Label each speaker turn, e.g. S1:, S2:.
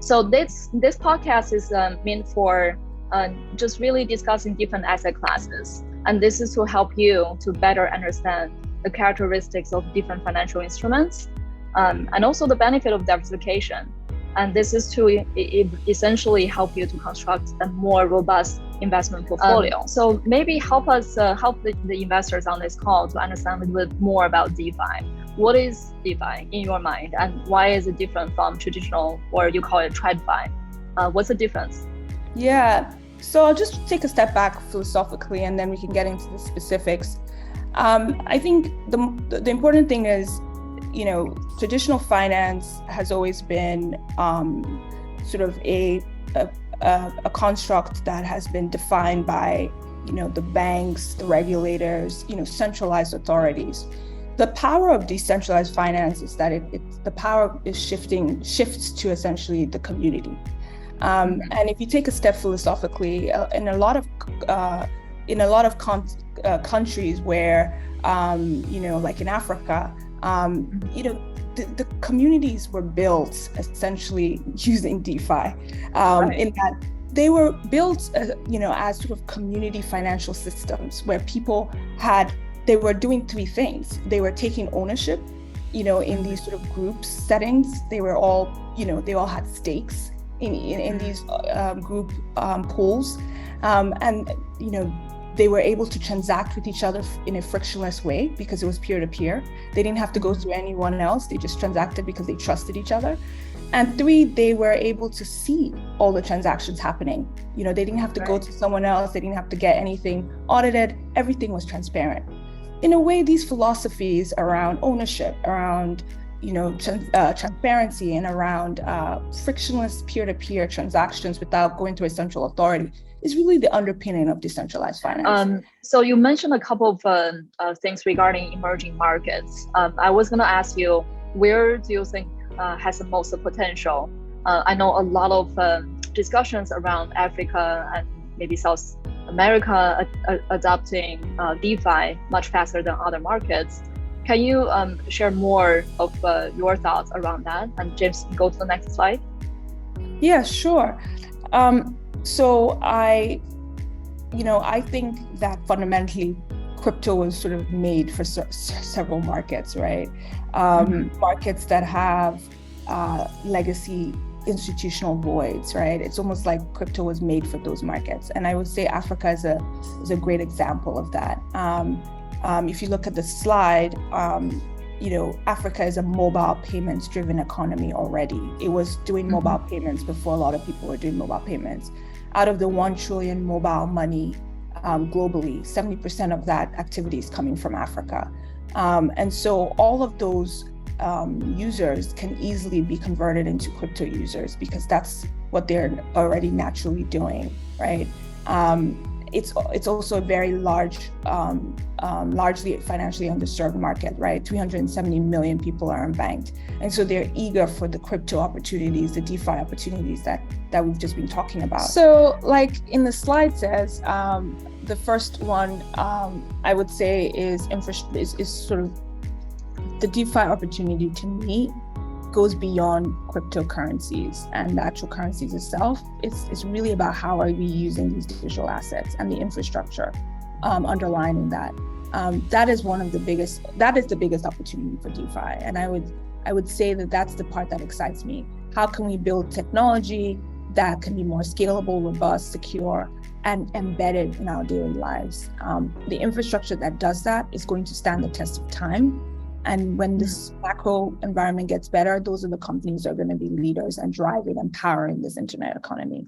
S1: So this podcast is meant for just really discussing different asset classes. And this is to help you to better understand the characteristics of different financial instruments and also the benefit of diversification. And this is to essentially help you to construct a more robust investment portfolio. So maybe help the investors on this call to understand a little bit more about DeFi. What is DeFi in your mind, and why is it different from traditional, or you call it TradFi? What's the difference?
S2: Yeah, so I'll just take a step back philosophically, and then we can get into the specifics. I think the important thing is, traditional finance has always been sort of a construct that has been defined by, the banks, the regulators, centralized authorities. The power of decentralized finance is that the power is shifts to essentially the community. And if you take a step philosophically, in a lot of countries where, like in Africa, the communities were built essentially using DeFi, in that they were built, as sort of community financial systems where people they were doing three things. They were taking ownership, in these sort of group settings. They were all, they all had stakes in these group pools, and they were able to transact with each other in a frictionless way because it was peer-to-peer. They didn't have to go through anyone else. They just transacted because they trusted each other. And three, they were able to see all the transactions happening. They didn't have to go to someone else. They didn't have to get anything audited. Everything was transparent. In a way, these philosophies around ownership, around transparency, and around frictionless peer-to-peer transactions without going to a central authority is really the underpinning of decentralized finance.
S1: So you mentioned a couple of things regarding emerging markets. I was going to ask you, where do you think has the most potential? I know a lot of discussions around Africa and maybe South America adopting DeFi much faster than other markets. Can you share more of your thoughts around that? And James, go to the next slide.
S2: Yeah, sure. So I think that fundamentally crypto was sort of made for several markets, right? Markets that have legacy institutional voids, right? It's almost like crypto was made for those markets. And I would say Africa is a great example of that. If you look at the slide, Africa is a mobile payments driven economy already. It was doing mobile payments before a lot of people were doing mobile payments. Out of the 1 trillion mobile money globally, 70% of that activity is coming from Africa. And so all of those users can easily be converted into crypto users because that's what they're already naturally doing, right? It's also a very large, largely financially underserved market, right? 370 million people are unbanked. And so they're eager for the crypto opportunities, the DeFi opportunities that we've just been talking about. So like in the slide says, the first one I would say is sort of the DeFi opportunity to me goes beyond cryptocurrencies and the actual currencies itself. It's really about how are we using these digital assets and the infrastructure underlying that. That is the biggest opportunity for DeFi. And I would say that that's the part that excites me. How can we build technology that can be more scalable, robust, secure, and embedded in our daily lives? The infrastructure that does that is going to stand the test of time. And when this macro environment gets better, those are the companies that are going to be leaders and driving and powering this internet economy.